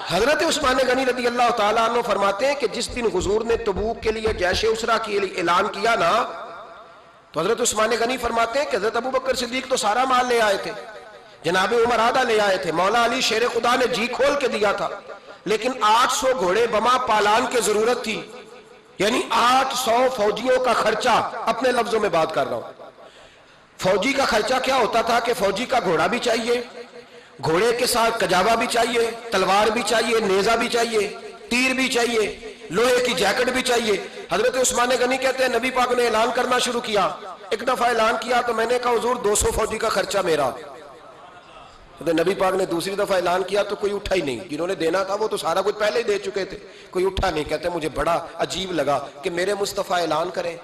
حضرت عثمان غنی رضی اللہ تعالیٰ عنہ فرماتے ہیں کہ جس دن حضور نے تبوک کے لیے جیش اسرا کے لیے اعلان کیا نا، تو حضرت عثمان غنی فرماتے ہیں کہ حضرت ابو بکر صدیق تو سارا مال لے آئے تھے، جناب عمر آدھا لے آئے تھے، مولا علی شیر خدا نے جی کھول کے دیا تھا، لیکن 800 گھوڑے بما پالان کی ضرورت تھی، یعنی 800 فوجیوں کا خرچہ، اپنے لفظوں میں بات کر رہا ہوں۔ فوجی کا خرچہ کیا ہوتا تھا کہ فوجی کا گھوڑا بھی چاہیے، گھوڑے کے ساتھ کجاوا بھی چاہیے، تلوار بھی چاہیے، نیزہ بھی چاہیے، تیر بھی چاہیے، لوہے کی جیکٹ بھی چاہیے۔ حضرت عثمان غنی کہتے ہیں نبی پاک نے اعلان کرنا شروع کیا، ایک دفعہ اعلان کیا تو میں نے کہا حضور 200 فوجی کا خرچہ میرا۔ نبی پاک نے دوسری دفعہ اعلان کیا تو کوئی اٹھا ہی نہیں، جنہوں نے دینا تھا وہ تو سارا کچھ پہلے ہی دے چکے تھے، کوئی اٹھا نہیں۔ کہتے ہیں مجھے بڑا عجیب لگا کہ میرے مصطفیٰ اعلان کریں۔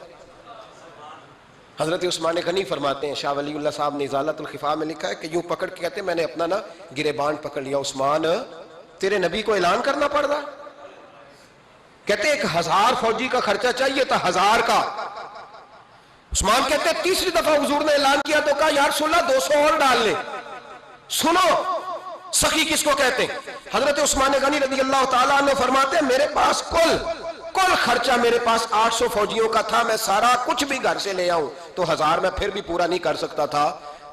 حضرت عثمان غنی فرماتے ہیں، شاہ ولی اللہ صاحب نے ازالت الخفا میں لکھا ہے کہ یوں پکڑ کے کہتے ہیں میں نے اپنا گریبان پکڑ لیا، عثمان تیرے نبی کو اعلان کرنا پڑ رہا۔ کہتے ہیں 1000 فوجی کا خرچہ چاہیے تھا، 1000 کا۔ عثمان کہتے ہیں تیسری دفعہ حضور نے اعلان کیا تو کہا یا رسول اللہ 200 اور ڈال لے۔ سنو سخی کس کو کہتے ہیں؟ حضرت عثمان غنی رضی اللہ تعالیٰ عنہ فرماتے ہیں میرے پاس کل خرچہ میرے پاس 800 فوجیوں کا تھا، میں سارا کچھ بھی گھر سے لے آؤں تو 1000 میں پھر بھی پورا نہیں کر سکتا تھا،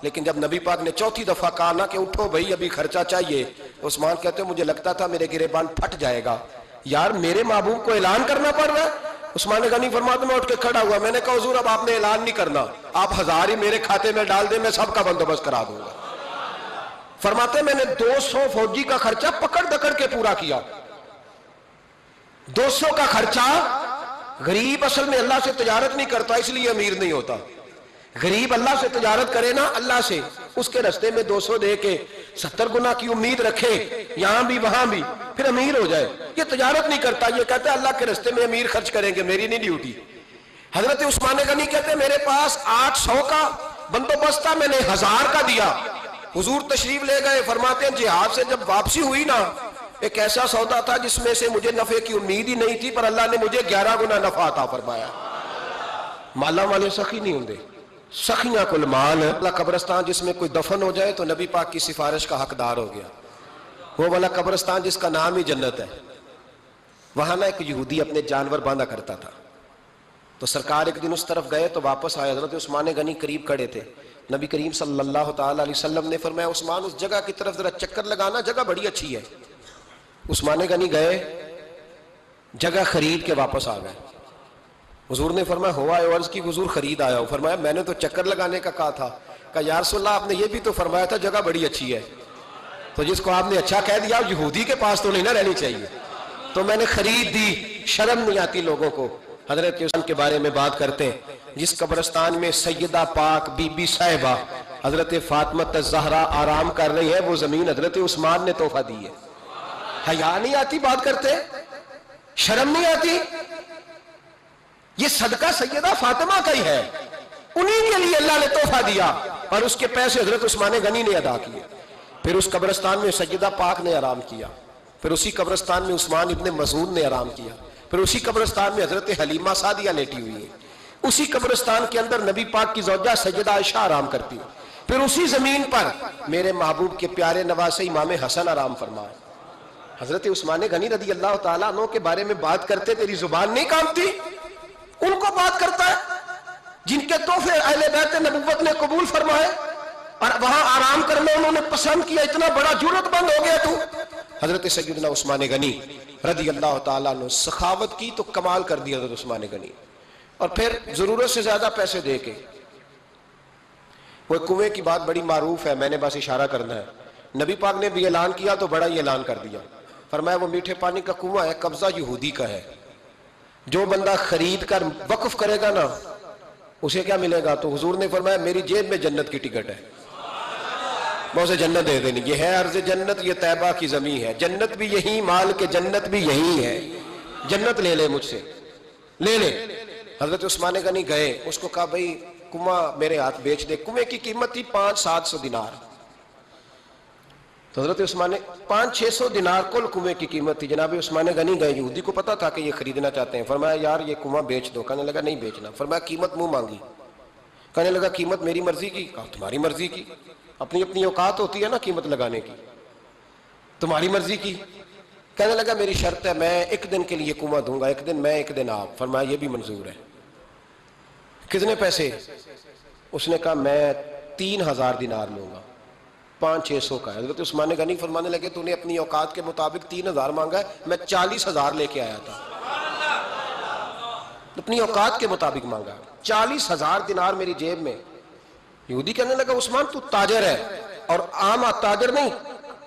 لیکن جب نبی پاک نے چوتھی دفعہ کہا نا کہ اٹھو بھائی ابھی خرچہ چاہیے، عثمان کہتے ہیں مجھے لگتا تھا میرے گریبان پھٹ جائے گا، یار میرے محبوب کو اعلان کرنا پڑ رہا ہے۔ عثمان غنی فرماتے میں اٹھ کے کھڑا ہوا، میں نے کہا حضور اب آپ نے اعلان نہیں کرنا، آپ 1000 ہی میرے کھاتے میں ڈال دیں، میں سب کا بندوبست کرا دوں گا۔ فرماتے میں نے 200 فوجی کا خرچہ پکڑ دکڑ کے پورا کیا۔ 200 کا خرچہ، غریب اصل میں اللہ سے تجارت نہیں کرتا اس لیے امیر نہیں ہوتا، غریب اللہ سے تجارت کرے نا، اللہ سے اس کے رستے میں 200 دے کے 70 گنا کی امید رکھے یہاں بھی وہاں بھی، پھر امیر ہو جائے۔ یہ تجارت نہیں کرتا، یہ کہتا ہے اللہ کے رستے میں امیر خرچ کریں گے، میری نہیں ڈیوٹی۔ حضرت عثمان غنی کہتے ہیں میرے پاس 800 کا بندوبست تھا، میں نے 1000 کا دیا۔ حضور تشریف لے گئے، فرماتے ہیں جہاد سے جب واپسی ہوئی نا، ایک ایسا سودا تھا جس میں سے مجھے نفع کی امید ہی نہیں تھی، پر اللہ نے مجھے 11 گنا نفع عطا فرمایا۔ مالا والے سخی نہیں ہوندے، سخیاں کل مال۔ اللہ قبرستان جس میں کوئی دفن ہو جائے تو نبی پاک کی سفارش کا حقدار ہو گیا۔ وہ والا قبرستان جس کا نام ہی جنت ہے، وہاں نا ایک یہودی اپنے جانور باندھا کرتا تھا، تو سرکار ایک دن اس طرف گئے تو واپس آئے، حضرت عثمان غنی قریب کھڑے تھے، نبی کریم صلی اللہ تعالیٰ علیہ وسلم نے فرمایا عثمان اس جگہ کی طرف ذرا چکر لگانا، جگہ بڑی اچھی ہے۔ عثمان غنی گئے، جگہ خرید کے واپس آ گئے۔ حضور نے فرمایا ہوا ہے، عرض کی حضور خرید آیا ہوں۔ فرمایا میں نے تو چکر لگانے کا کہا تھا۔ کہا یا رسول اللہ آپ نے یہ بھی تو فرمایا تھا جگہ بڑی اچھی ہے، تو جس کو آپ نے اچھا کہہ دیا یہودی کے پاس تو نہیں نہ رہنی چاہیے، تو میں نے خرید دی۔ شرم نہیں آتی لوگوں کو۔ حضرت عثمان کے بارے میں بات کرتے ہیں، جس قبرستان میں سیدہ پاک بی بی صاحبہ حضرت فاطمہ الزہرا آرام کر رہی ہے، وہ زمین حضرت عثمان نے تحفہ دی ہے۔ حیا نہیں آتی بات کرتے؟ شرم نہیں آتی؟ یہ صدقہ سیدہ فاطمہ کا ہی ہے، انہی کے لیے اللہ نے تحفہ دیا، اور اس کے پیسے حضرت عثمان غنی نے ادا کیے۔ پھر اس قبرستان میں سیدہ پاک نے آرام کیا، پھر اسی قبرستان میں عثمان ابن مظعون نے آرام کیا، پھر اسی قبرستان میں حضرت حلیمہ سعدیہ لیٹی ہوئی ہے، اسی قبرستان کے اندر نبی پاک کی زوجہ سیدہ عائشہ آرام کرتی ہے، پھر اسی زمین پر میرے محبوب کے پیارے نواسے امام حسن آرام فرمائے۔ حضرت عثمان غنی رضی اللہ تعالیٰ عنہ کے بارے میں بات کرتے تیری زبان نہیں کانپتی؟ ان کو بات کرتا ہے جن کے تحفے اہل بیت نبوت نے قبول فرمائے اور وہاں آرام کرنا انہوں نے پسند کیا، اتنا بڑا جرأت مند ہو گیا تو۔ حضرت سیدنا عثمان غنی رضی اللہ تعالیٰ عنہ سخاوت کی تو کمال کر دیا حضرت عثمان غنی، اور پھر ضرورت سے زیادہ پیسے دے کے۔ وہ کنویں کی بات بڑی معروف ہے، میں نے بس اشارہ کرنا ہے، نبی پاک نے بھی اعلان کیا تو بڑا ہی اعلان کر دیا، فرمایا وہ میٹھے پانی کا کنواں ہے، قبضہ یہودی کا ہے، جو بندہ خرید کر وقف کرے گا نا اسے کیا ملے گا؟ تو حضور نے فرمایا میری جیب میں جنت کی ٹکٹ ہے، میں اسے جنت دے دینی۔ یہ ہے عرض جنت، یہ طیبہ کی زمین ہے، جنت بھی یہی، مال کے جنت بھی یہی ہے، جنت لے لے مجھ سے، لے لے۔ حضرت عثمان غنی گئے، اس کو کہا بھئی کنواں میرے ہاتھ بیچ دے۔ کنویں کی قیمت تھی 500-700 دینار، تو حضرت عثمان 500-600 دینار کل کنویں کی قیمت تھی۔ جناب عثمان غنی گئے، یہودی کو پتا تھا کہ یہ خریدنا چاہتے ہیں، فرمایا یار یہ کنواں بیچ دو۔ کہنے لگا نہیں بیچنا۔ فرمایا قیمت منہ مانگی، کہنے لگا قیمت میری مرضی کی۔ کہا تمہاری مرضی کی، اپنی اپنی اوقات ہوتی ہے نا قیمت لگانے کی، تمہاری مرضی کی۔ کہنے لگا میری شرط ہے میں ایک دن کے لیے کنواں دوں گا، ایک دن میں ایک دن آپ۔ فرمایا یہ بھی منظور ہے۔ کتنے پیسے؟ اس نے کہا میں 3000 دینار لوں گا، 500-600 کا ہے۔ حضرت عثمان غنی فرمانے لگے تو نے اپنی اوقات کے مطابق 3000 مانگا ہے، میں 40,000 لے کے آیا تھا، اپنی اوقات کے مطابق مانگا، 40,000 دینار میری جیب میں۔ یہودی کہنے لگا عثمان تو تاجر ہے، اور عام تاجر نہیں،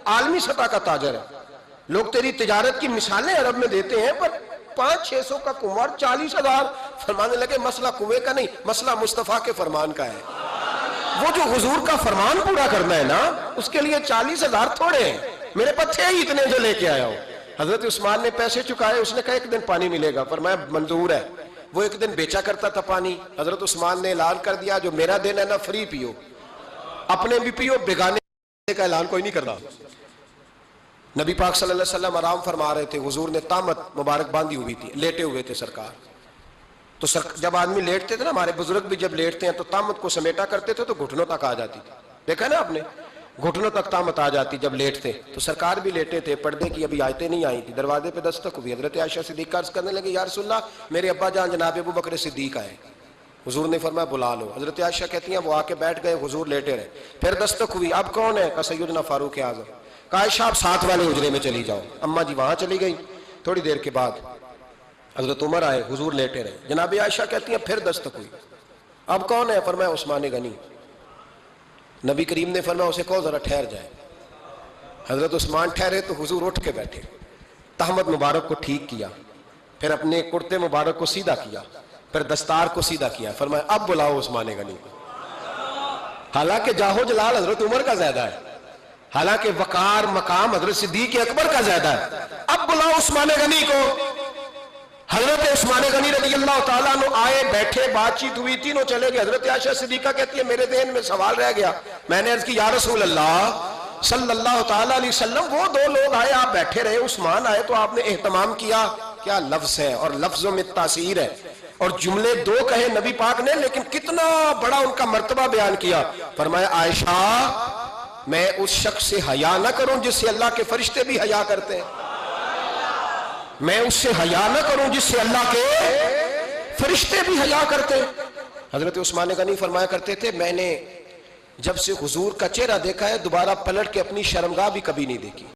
عالمی سطح کا تاجر ہے، لوگ تیری تجارت کی مثالیں عرب میں دیتے ہیں، پر 500-600 کا کنواں 40,000۔ فرمانے لگے مسئلہ کنویں کا نہیں، مسئلہ مصطفیٰ کے فرمان کا ہے۔ وہ جو حضور کا فرمان پورا کرنا ہے نا، اس کے لیے 40,000 تھوڑے ہیں، میرے پاس تھے ہی اتنے جو لے کے آیا ہوں۔ حضرت عثمان نے پیسے چکائے، اس نے کہا ایک دن پانی ملے گا، فرمایا منظور ہے۔ وہ ایک دن بیچا کرتا تھا پانی۔ حضرت عثمان نے اعلان کر دیا جو میرا دن ہے نا فری پیو، اپنے بھی پیو، بیگانے کا اعلان کوئی نہیں کرتا۔ نبی پاک صلی اللہ علیہ وسلم آرام فرما رہے تھے، حضور نے تامت مبارک باندھی ہوئی تھی، لیٹے ہوئے تھے سرکار۔ تو جب آدمی لیٹتے تھے نا، ہمارے بزرگ بھی جب لیٹتے ہیں تو تامت کو سمیٹا کرتے تھے تو گھٹنوں تک آ جاتی تھی، دیکھا نا آپ نے، گھٹنوں تک تامت آ جاتی جب لیٹتے۔ تو سرکار بھی لیٹے تھے، پردے کی ابھی آیتیں نہیں آئی تھی، دروازے پہ دستک ہوئی، حضرت عائشہ صدیقہ عرض کرنے لگے یا رسول اللہ میرے ابا جان جناب ابو بکر صدیق آئے۔ حضور نے فرمایا بلا لو۔ حضرت عائشہ کہتی ہیں وہ آ کے بیٹھ گئے، حضور لیٹے رہے، پھر دستک ہوئی، اب کون ہے؟ کہا سیدنا فاروق اعظم۔ کہا عائشہ آپ ساتھ والے حجرے میں چلی جاؤ۔ اماں جی وہاں چلی گئی۔ تھوڑی دیر کے بعد حضرت عمر آئے، حضور لیٹے رہے، جناب عائشہ کہتی ہیں پھر دستک ہوئی، اب کون ہے؟ فرمایا عثمان غنی۔ نبی کریم نے فرمایا اسے کہو ذرا ٹھہر جائے۔ حضرت عثمان ٹھہرے تو حضور اٹھ کے بیٹھے، تہمت مبارک کو ٹھیک کیا، پھر اپنے کرتے مبارک کو سیدھا کیا، پھر دستار کو سیدھا کیا، فرمایا اب بلاؤ عثمان غنی کو۔ حالانکہ جاہو جلال حضرت عمر کا زیادہ ہے، حالانکہ وقار مقام حضرت صدیق اکبر کا زیادہ ہے، اب بلاؤ عثمان غنی کو۔ حضرت عثمان غنی رضی اللہ تعالیٰ عنہ آئے، بیٹھے، بات چیت ہوئی، تینوں چلے گئے۔ حضرت عائشہ صدیقہ کہتی ہے میرے ذہن میں سوال رہ گیا، میں نے عرض کی یا رسول اللہ صلی اللہ تعالیٰ علیہ وسلم وہ دو لوگ آئے، آپ بیٹھے رہے، عثمان آئے تو آپ نے اہتمام کیا، کیا لفظ ہے، اور لفظوں میں تاثیر ہے، اور جملے دو کہے نبی پاک نے لیکن کتنا بڑا ان کا مرتبہ بیان کیا۔ فرمایا عائشہ میں اس شخص سے حیا نہ کروں جس سے اللہ کے فرشتے بھی حیا کرتے ہیں، میں اس سے حیا نہ کروں جس سے اللہ کے فرشتے بھی حیا کرتے ہیں۔ حضرت عثمان غنی فرمایا کرتے تھے میں نے جب سے حضور کا چہرہ دیکھا ہے دوبارہ پلٹ کے اپنی شرمگاہ بھی کبھی نہیں دیکھی۔